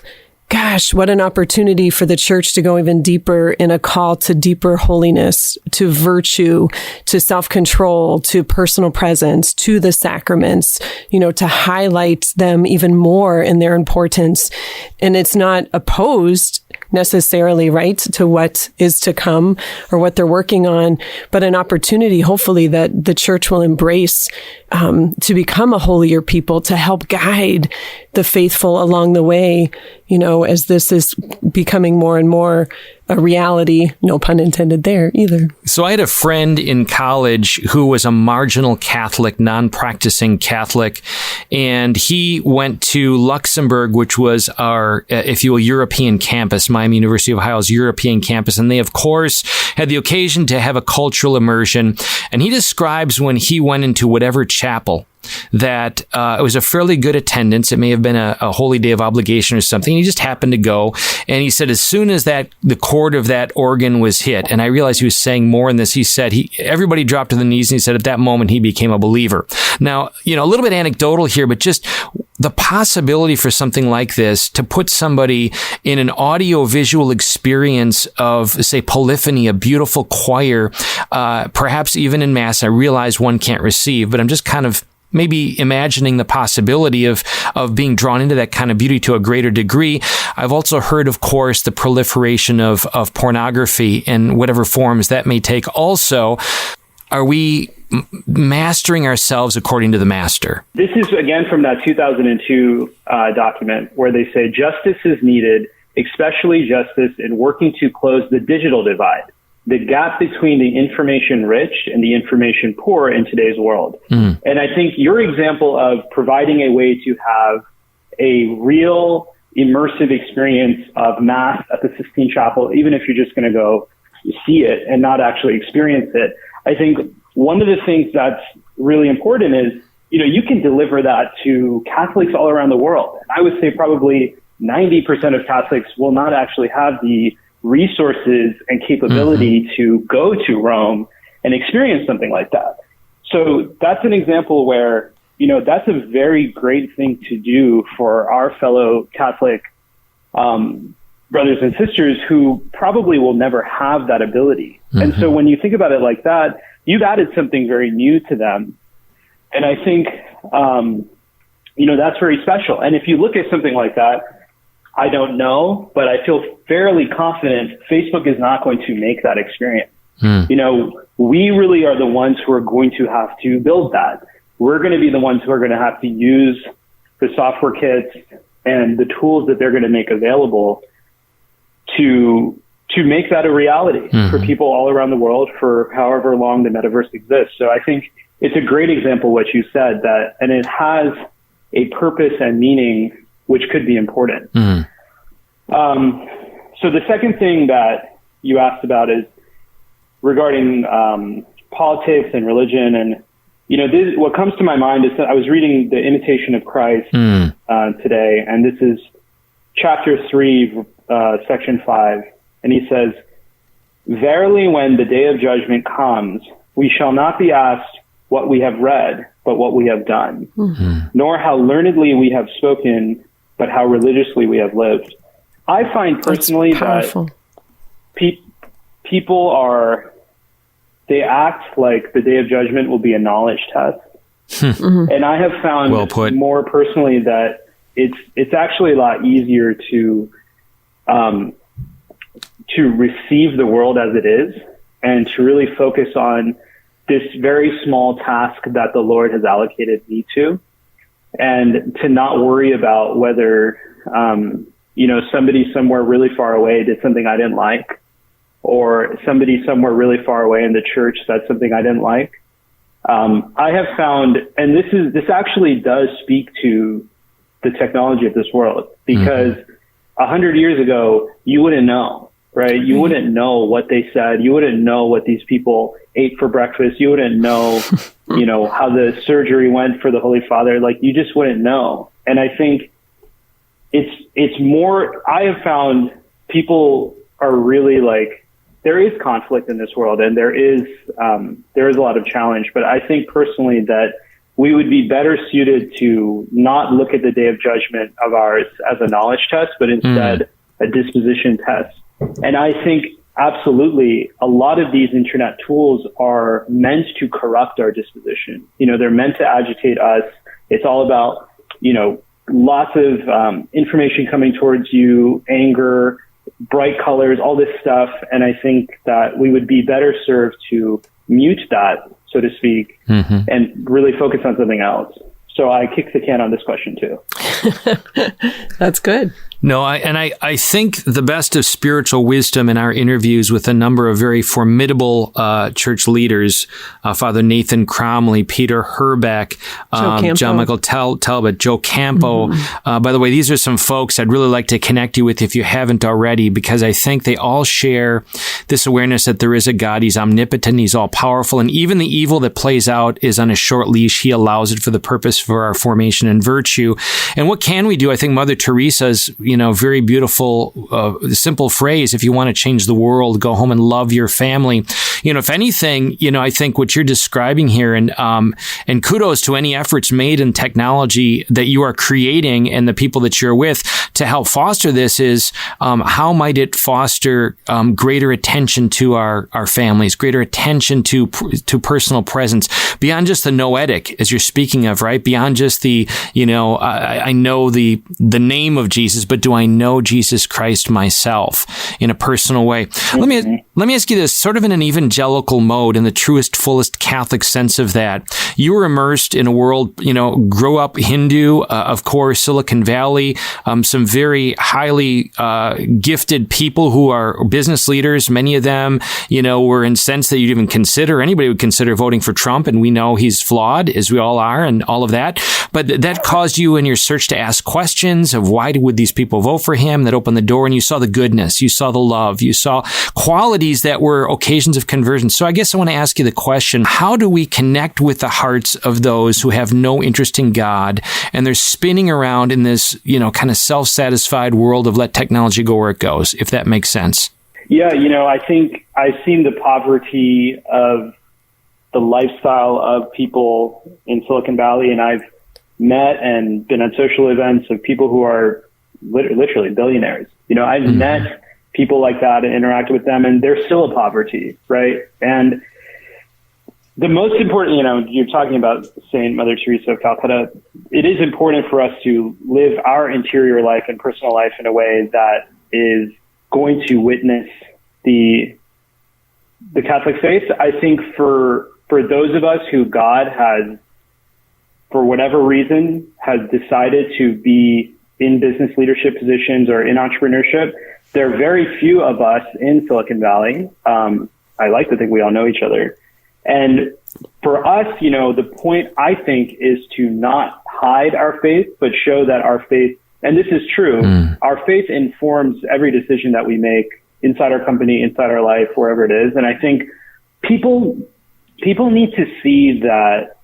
gosh, what an opportunity for the church to go even deeper in a call to deeper holiness, to virtue, to self-control, to personal presence, to the sacraments, to highlight them even more in their importance. And it's not opposed necessarily, right, to what is to come or what they're working on, but an opportunity, hopefully, that the church will embrace to become a holier people, to help guide the faithful along the way, as this is becoming more and more a reality, no pun intended there either. So I had a friend in college who was a marginal Catholic, non-practicing Catholic, and he went to Luxembourg, which was our, if you will, European campus, Miami University of Ohio's European campus. And they, of course, had the occasion to have a cultural immersion. And he describes when he went into whatever chapel that it was a fairly good attendance. It may have been a holy day of obligation or something. He just happened to go. And he said, as soon as the chord of that organ was hit, and I realized he was saying more in this, he said, everybody dropped to the knees, and he said at that moment he became a believer. Now, a little bit anecdotal here, but just the possibility for something like this to put somebody in an audio-visual experience of, say, polyphony, a beautiful choir, perhaps even in Mass. I realize one can't receive, but I'm just kind of maybe imagining the possibility of being drawn into that kind of beauty to a greater degree. I've also heard, of course, the proliferation of pornography in whatever forms that may take. Also, are we mastering ourselves according to the Master? This is, again, from that 2002 document where they say justice is needed, especially justice in working to close the digital divide, the gap between the information rich and the information poor in today's world. And I think your example of providing a way to have a real immersive experience of Mass at the Sistine Chapel, even if you're just going to go see it and not actually experience it, I think one of the things that's really important is, you can deliver that to Catholics all around the world. And I would say probably 90% of Catholics will not actually have the resources and capability to go to Rome and experience something like that. So that's an example where, that's a very great thing to do for our fellow Catholic brothers and sisters who probably will never have that ability. And so when you think about it like that, you've added something very new to them. And I think, that's very special. And if you look at something like that, I don't know, but I feel fairly confident Facebook is not going to make that experience. We really are the ones who are going to have to build that. We're going to be the ones who are going to have to use the software kits and the tools that they're going to make available to make that a reality for people all around the world for however long the metaverse exists. So I think it's a great example what you said, that, and it has a purpose and meaning which could be important. So the second thing that you asked about is regarding politics and religion. And, what comes to my mind is that I was reading The Imitation of Christ today, and this is chapter 3, section 5. And he says, "Verily, when the day of judgment comes, we shall not be asked what we have read, but what we have done, nor how learnedly we have spoken, but how religiously we have lived." I find personally that people they act like the day of judgment will be a knowledge test. And I have found more personally that it's actually a lot easier to receive the world as it is and to really focus on this very small task that the Lord has allocated me to, and to not worry about whether, somebody somewhere really far away did something I didn't like, or somebody somewhere really far away in the church said something I didn't like. I have found, and this actually does speak to the technology of this world, because 100 years ago, you wouldn't know, right? You wouldn't know what they said. You wouldn't know what these people ate for breakfast. You wouldn't know, how the surgery went for the Holy Father. Like, you just wouldn't know. And I think it's more, I have found people are really like, there is conflict in this world, and there is a lot of challenge, but I think personally that we would be better suited to not look at the day of judgment of ours as a knowledge test, but instead a disposition test. And I think absolutely a lot of these internet tools are meant to corrupt our disposition. They're meant to agitate us. It's all about, lots of information coming towards you, anger, bright colors, all this stuff. And I think that we would be better served to mute that, so to speak, and really focus on something else. So I kicked the can on this question too. That's good. No, I think the best of spiritual wisdom in our interviews with a number of very formidable church leaders, Father Nathan Cromley, Peter Herbeck, John Michael Talbot, Joe Campo. By the way, these are some folks I'd really like to connect you with if you haven't already, because I think they all share this awareness that there is a God. He's omnipotent, he's all powerful, and even the evil that plays out is on a short leash. He allows it for the purpose for our formation and virtue. And what can we do? I think Mother Teresa's very beautiful, simple phrase, if you want to change the world, go home and love your family. If anything, I think what you're describing here, and kudos to any efforts made in technology that you are creating and the people that you're with to help foster this, is how might it foster greater attention to our families, greater attention to personal presence, beyond just the noetic, as you're speaking of, right? Beyond just the, I know the name of Jesus, but do I know Jesus Christ myself in a personal way? Let me ask you this, sort of in an evangelical mode, in the truest, fullest Catholic sense of that. You were immersed in a world, grew up Hindu, of course, Silicon Valley, some very highly gifted people who are business leaders. Many of them, were incensed that you'd even consider, anybody would consider voting for Trump, and we know he's flawed, as we all are, and all of that. But that caused you in your search to ask questions of why would these people vote for him? That opened the door, and you saw the goodness, you saw the love, you saw qualities that were occasions of conversion. So I guess I want to ask you the question, how do we connect with the hearts of those who have no interest in God, and they're spinning around in this, kind of self-satisfied world of let technology go where it goes, if that makes sense? Yeah, I think I've seen the poverty of the lifestyle of people in Silicon Valley, and I've met and been at social events of people who are literally billionaires. I've met people like that and interacted with them, and they're still in poverty, right? And the most important, you're talking about Saint Mother Teresa of Calcutta. It is important for us to live our interior life and personal life in a way that is going to witness the Catholic faith. I think for those of us who God has, for whatever reason, has decided to be in business leadership positions or in entrepreneurship, there are very few of us in Silicon Valley. I like to think we all know each other. And for us, the point, I think, is to not hide our faith, but show that our faith, and this is true, our faith informs every decision that we make inside our company, inside our life, wherever it is. And I think people need to see that.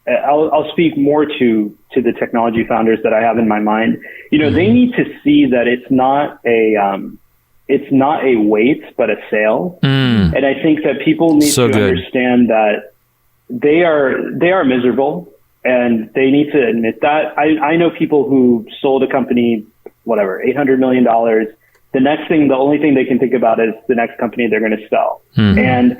I'll speak more to the technology founders that I have in my mind. They need to see that it's not a weight, but a sale. And I think that people need to understand that they are miserable, and they need to admit that. I know people who sold a company, $800 million. The only thing they can think about is the next company they're going to sell. And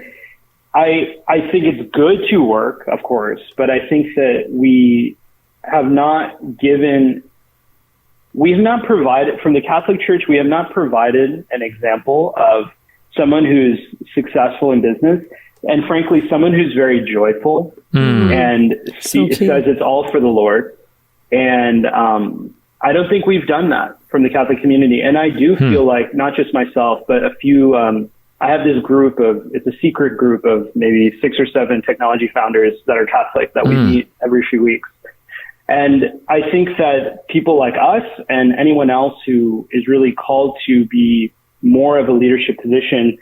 I think it's good to work, of course, but I think that we have not provided, from the Catholic Church, we have not provided an example of someone who's successful in business, and frankly, someone who's very joyful and says it's all for the Lord. And I don't think we've done that from the Catholic community. And I do feel like, not just myself, but a few, I have this group it's a secret group of maybe 6 or 7 technology founders that are Catholic that we meet every few weeks. And I think that people like us and anyone else who is really called to be more of a leadership position,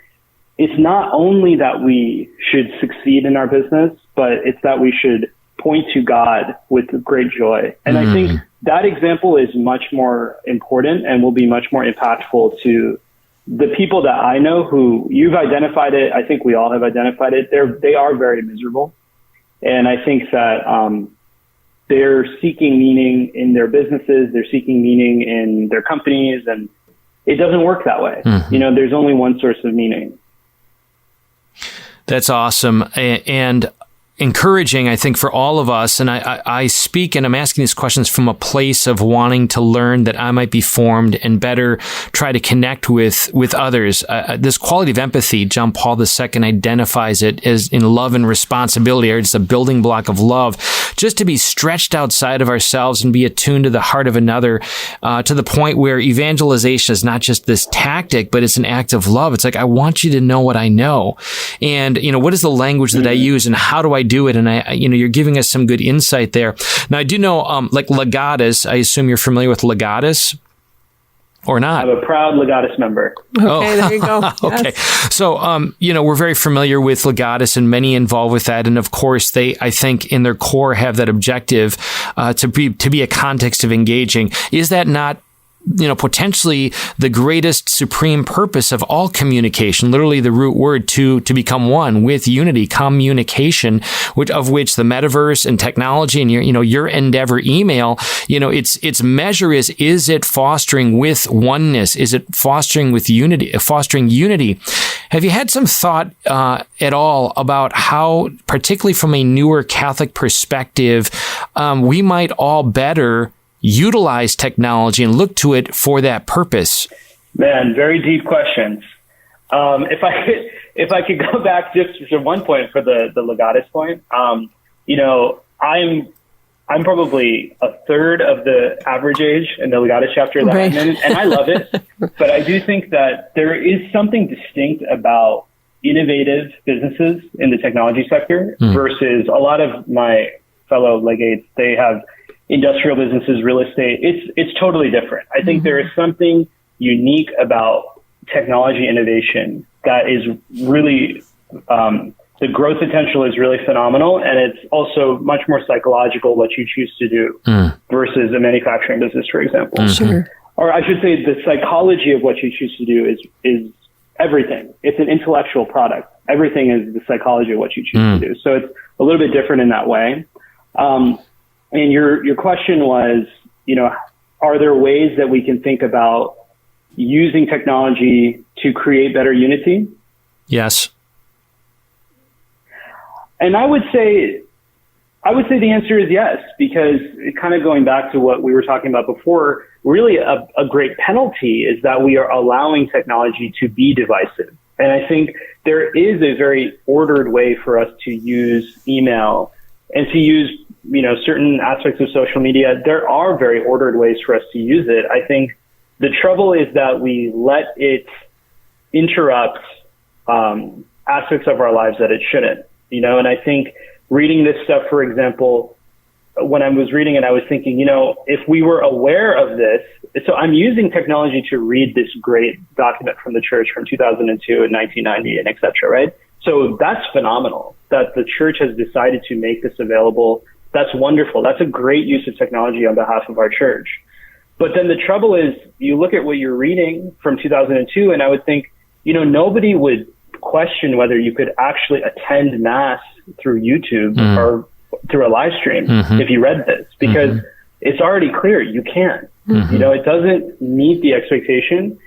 it's not only that we should succeed in our business, but it's that we should point to God with great joy. And I think that example is much more important and will be much more impactful to the people that I know who you've identified it. I think we all have identified it. They are very miserable. And I think that, they're seeking meaning in their businesses. They're seeking meaning in their companies, and it doesn't work that way. There's only one source of meaning. That's awesome. And encouraging, I think, for all of us. And I speak and I'm asking these questions from a place of wanting to learn that I might be formed and better try to connect with others. This quality of empathy, John Paul II identifies it as in love and responsibility, or it's a building block of love, just to be stretched outside of ourselves and be attuned to the heart of another, to the point where evangelization is not just this tactic, but it's an act of love. It's like, I want you to know what I know. And, what is the language that I use and how do I do it? And you're giving us some good insight there. Now, I do know, like Legatus, I assume you're familiar with Legatus or not? I'm a proud Legatus member. Okay, there you go. Okay. So, we're very familiar with Legatus and many involved with that. And of course, they, I think in their core have that objective, to be a context of engaging. Is that not potentially the greatest supreme purpose of all communication, literally the root word to become one with unity, communication, of which the metaverse and technology and your endeavor email, its measure is it fostering with oneness? Is it fostering with unity, fostering unity? Have you had some thought at all about how, particularly from a newer Catholic perspective, we might all better utilize technology and look to it for that purpose? Man, very deep questions. If I could go back just to one point for the Legatus point, I'm probably a third of the average age in the Legatus chapter that I'm in, and I love it. But I do think that there is something distinct about innovative businesses in the technology sector versus a lot of my fellow legates. They have industrial businesses, real estate. It's totally different. I think there is something unique about technology innovation that is really, the growth potential is really phenomenal. And it's also much more psychological what you choose to do versus a manufacturing business, for example. Sure. Or I should say the psychology of what you choose to do is everything. It's an intellectual product. Everything is the psychology of what you choose to do. So it's a little bit different in that way. And your question was, are there ways that we can think about using technology to create better unity? Yes. And I would say the answer is yes, because kind of going back to what we were talking about before, really a great penalty is that we are allowing technology to be divisive. And I think there is a very ordered way for us to use email and to use certain aspects of social media. There are very ordered ways for us to use it. I think the trouble is that we let it interrupt aspects of our lives that it shouldn't, and I think reading this stuff, for example, when I was reading it, I was thinking, if we were aware of this, so I'm using technology to read this great document from the church from 2002 and 1990 and et cetera, right? So that's phenomenal that the church has decided to make this available. That's wonderful. That's a great use of technology on behalf of our church. But then the trouble is, you look at what you're reading from 2002, and I would think, nobody would question whether you could actually attend Mass through YouTube or through a live stream if you read this, because it's already clear you can't. It doesn't meet the expectation.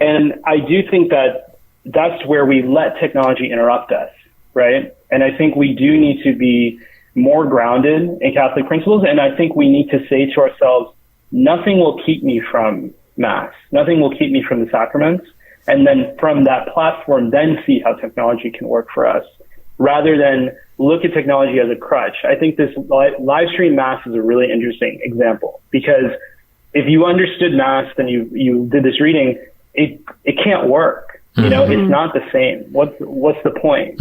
And I do think that that's where we let technology interrupt us, right? And I think we do need to be more grounded in Catholic principles. And I think we need to say to ourselves, nothing will keep me from Mass. Nothing will keep me from the sacraments. And then from that platform, then see how technology can work for us, rather than look at technology as a crutch. I think this live stream Mass is a really interesting example, because if you understood Mass, then you did this reading, it can't work. It's not the same. What's the point?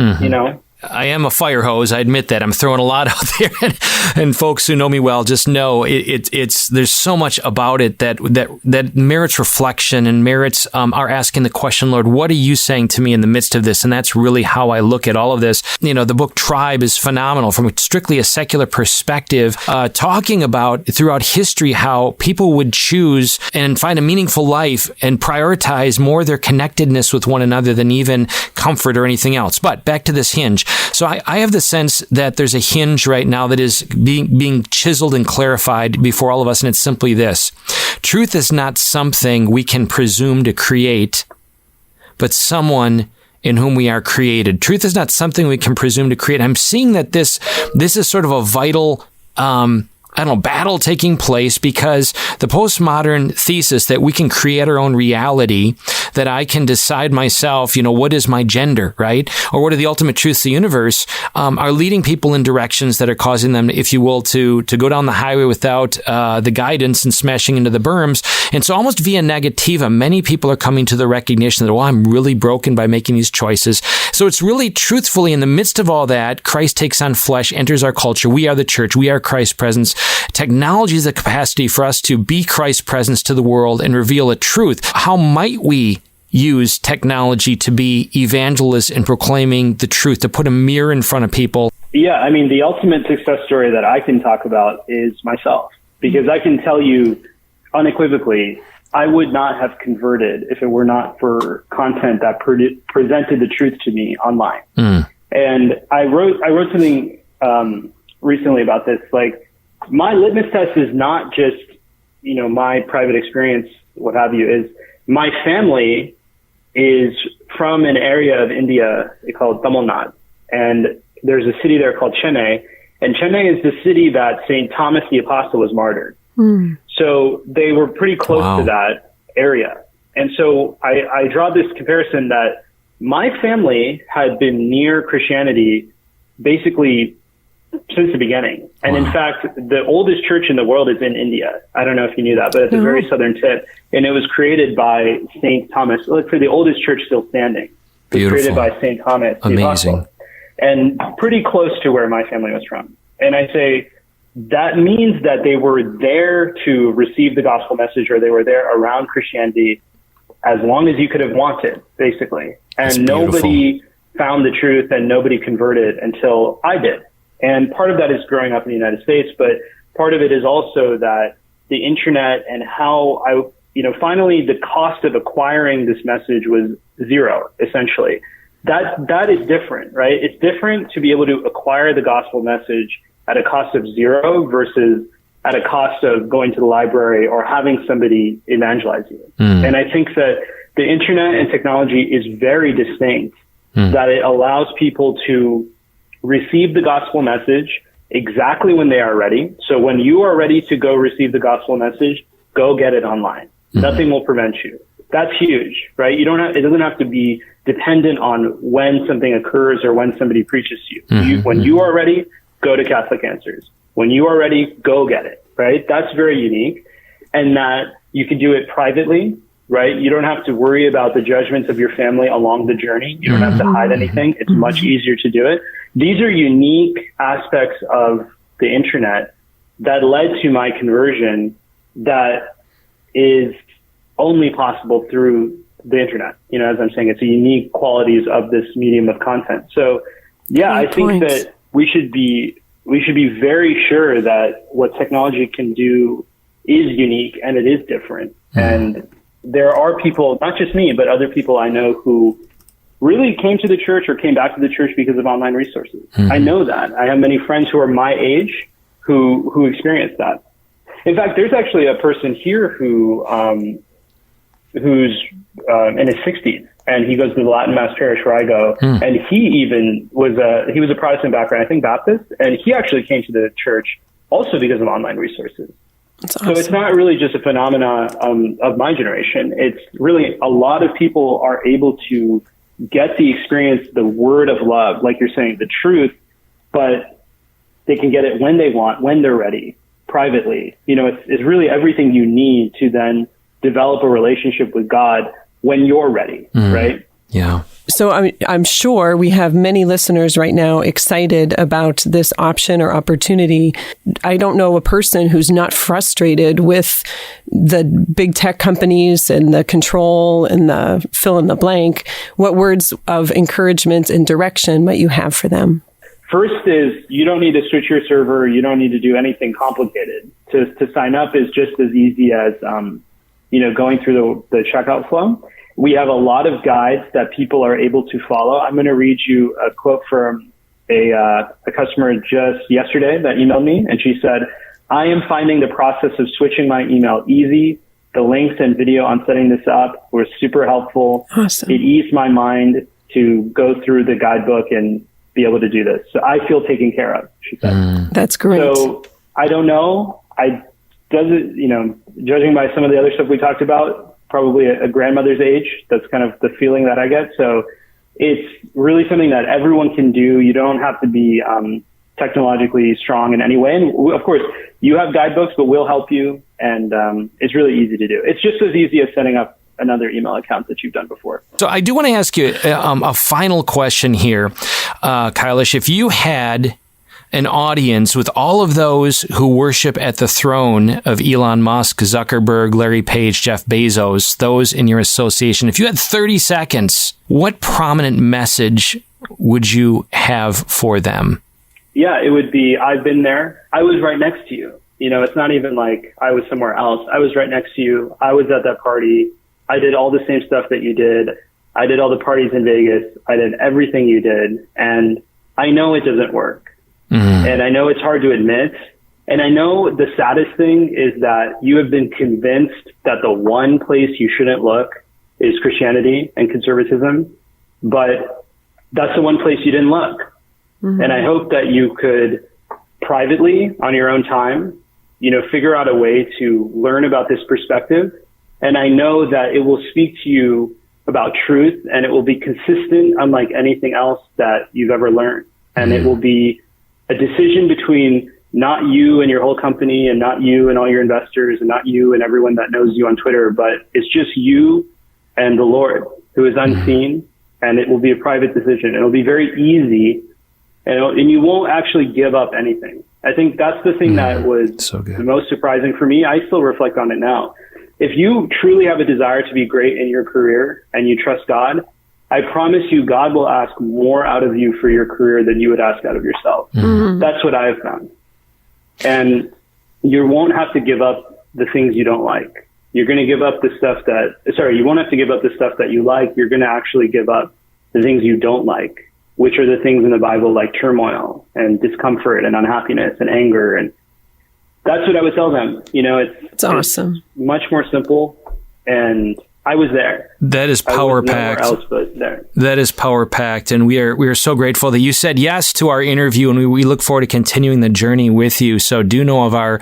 I am a fire hose. I admit that. I'm throwing a lot out there, and folks who know me well just know it's there's so much about it that merits reflection and merits are asking the question, Lord, what are you saying to me in the midst of this? And that's really how I look at all of this. The book Tribe is phenomenal from strictly a secular perspective, talking about throughout history how people would choose and find a meaningful life and prioritize more their connectedness with one another than even comfort or anything else. But back to this hinge. So I have the sense that there's a hinge right now that is being chiseled and clarified before all of us, and it's simply this. Truth is not something we can presume to create, but someone in whom we are created. Truth is not something we can presume to create. I'm seeing that this is sort of a vital battle taking place, because the postmodern thesis that we can create our own reality, that I can decide myself, what is my gender, right? Or what are the ultimate truths of the universe, are leading people in directions that are causing them, if you will, to go down the highway without the guidance and smashing into the berms. And so almost via negativa, many people are coming to the recognition that, I'm really broken by making these choices. So it's really truthfully in the midst of all that, Christ takes on flesh, enters our culture. We are the church. We are Christ's presence. Technology is the capacity for us to be Christ's presence to the world and reveal a truth. How might we use technology to be evangelists in proclaiming the truth, to put a mirror in front of people? Yeah, I mean, the ultimate success story that I can talk about is myself, because I can tell you unequivocally, I would not have converted if it were not for content that presented the truth to me online. And I wrote something recently about this. Like, my litmus test is not just, my private experience, what have you, is my family is from an area of India called Tamil Nadu. And there's a city there called Chennai. And Chennai is the city that St. Thomas the Apostle was martyred. So they were pretty close to that area. And so I draw this comparison that my family had been near Christianity basically since the beginning. And in fact, the oldest church in the world is in India. I don't know if you knew that, but it's a very southern tip. And it was created by St. Thomas. Look for the oldest church still standing. It was created by St. Thomas the Apostle. And pretty close to where my family was from. And I say, that means that they were there to receive the gospel message, or they were there around Christianity as long as you could have wanted, basically. And nobody found the truth and nobody converted until I did. And part of that is growing up in the United States, but part of it is also that the internet and how finally the cost of acquiring this message was zero, essentially. That is different, right? It's different to be able to acquire the gospel message at a cost of zero versus at a cost of going to the library or having somebody evangelize you. And I think that the internet and technology is very distinct, that it allows people to receive the gospel message exactly when they are ready. So when you are ready to go receive the gospel message, go get it online. Nothing will prevent you. That's huge, right? It doesn't have to be dependent on when something occurs or when somebody preaches to you. When you are ready, go to Catholic Answers. When you are ready, go get it, right? That's very unique. And that you can do it privately, right? You don't have to worry about the judgments of your family along the journey. You don't have to hide anything. It's much easier to do it. These are unique aspects of the internet that led to my conversion that is only possible through the internet. As I'm saying, it's a unique qualities of this medium of content. So yeah, I think that we should be very sure that what technology can do is unique and it is different. And there are people, not just me, but other people I know who really came to the church or came back to the church because of online resources. I know that. I have many friends who are my age who experienced that. In fact, there's actually a person here who's in his 60s, and he goes to the Latin Mass parish where I go, and he was a Protestant background, I think Baptist, and he actually came to the church also because of online resources. That's awesome. So it's not really just a phenomena of my generation. It's really a lot of people are able to get the experience, the word of love, like you're saying, the truth, but they can get it when they want, when they're ready, privately. It's really everything you need to then develop a relationship with God when you're ready, right? Yeah. So I'm sure we have many listeners right now excited about this option or opportunity. I don't know a person who's not frustrated with the big tech companies and the control and the fill in the blank. What words of encouragement and direction might you have for them? First is you don't need to switch your server. You don't need to do anything complicated. To sign up is just as easy as going through the checkout flow. We have a lot of guides that people are able to follow. I'm going to read you a quote from a customer just yesterday that emailed me, and she said, "I am finding the process of switching my email easy. The links and video on setting this up were super helpful. Awesome. It eased my mind to go through the guidebook and be able to do this. So I feel taken care of, she said. That's great. So I don't know. Judging by some of the other stuff we talked about, probably a grandmother's age. That's kind of the feeling that I get. So it's really something that everyone can do. You don't have to be technologically strong in any way. And of course, you have guidebooks, but we'll help you. And it's really easy to do. It's just as easy as setting up another email account that you've done before. So I do want to ask you a final question here, Kailash. If you had an audience with all of those who worship at the throne of Elon Musk, Zuckerberg, Larry Page, Jeff Bezos, those in your association, if you had 30 seconds, what prominent message would you have for them? Yeah, it would be, I've been there. I was right next to you. It's not even like I was somewhere else. I was right next to you. I was at that party. I did all the same stuff that you did. I did all the parties in Vegas. I did everything you did. And I know it doesn't work. Mm-hmm. And I know it's hard to admit. And I know the saddest thing is that you have been convinced that the one place you shouldn't look is Christianity and conservatism. But that's the one place you didn't look. Mm-hmm. And I hope that you could privately, on your own time, figure out a way to learn about this perspective. And I know that it will speak to you about truth, and it will be consistent, unlike anything else that you've ever learned. And it will be a decision between not you and your whole company, and not you and all your investors, and not you and everyone that knows you on Twitter, but it's just you and the Lord, who is unseen, and it will be a private decision. It'll be very easy, and you won't actually give up anything. I think that's the thing that was the most surprising for me. I still reflect on it now. If you truly have a desire to be great in your career and you trust God, I promise you God will ask more out of you for your career than you would ask out of yourself. Mm-hmm. That's what I have found. And you won't have to give up the things you don't like. You're going to give up the stuff you won't have to give up the stuff that you like. You're going to actually give up the things you don't like, which are the things in the Bible like turmoil and discomfort and unhappiness and anger. And that's what I would tell them. It's awesome. It's much more simple. And I was there. That is power packed. That is power packed, and we are so grateful that you said yes to our interview, and we look forward to continuing the journey with you. So do know of our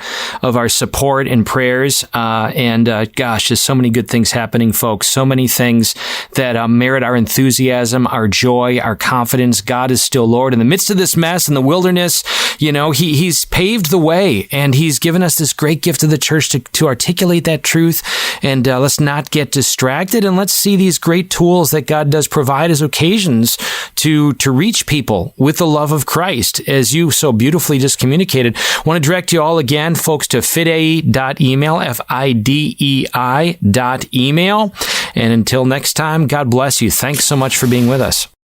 support and prayers. Gosh, there's so many good things happening, folks. So many things that merit our enthusiasm, our joy, our confidence. God is still Lord in the midst of this mess in the wilderness. He's paved the way, and He's given us this great gift of the church to articulate that truth. And let's not get distracted, and let's see these great tools that God does provide as occasions to reach people with the love of Christ, as you so beautifully just communicated. I want to direct you all again, folks, to fidei.email, FIDEI.email. And until next time, God bless you. Thanks so much for being with us.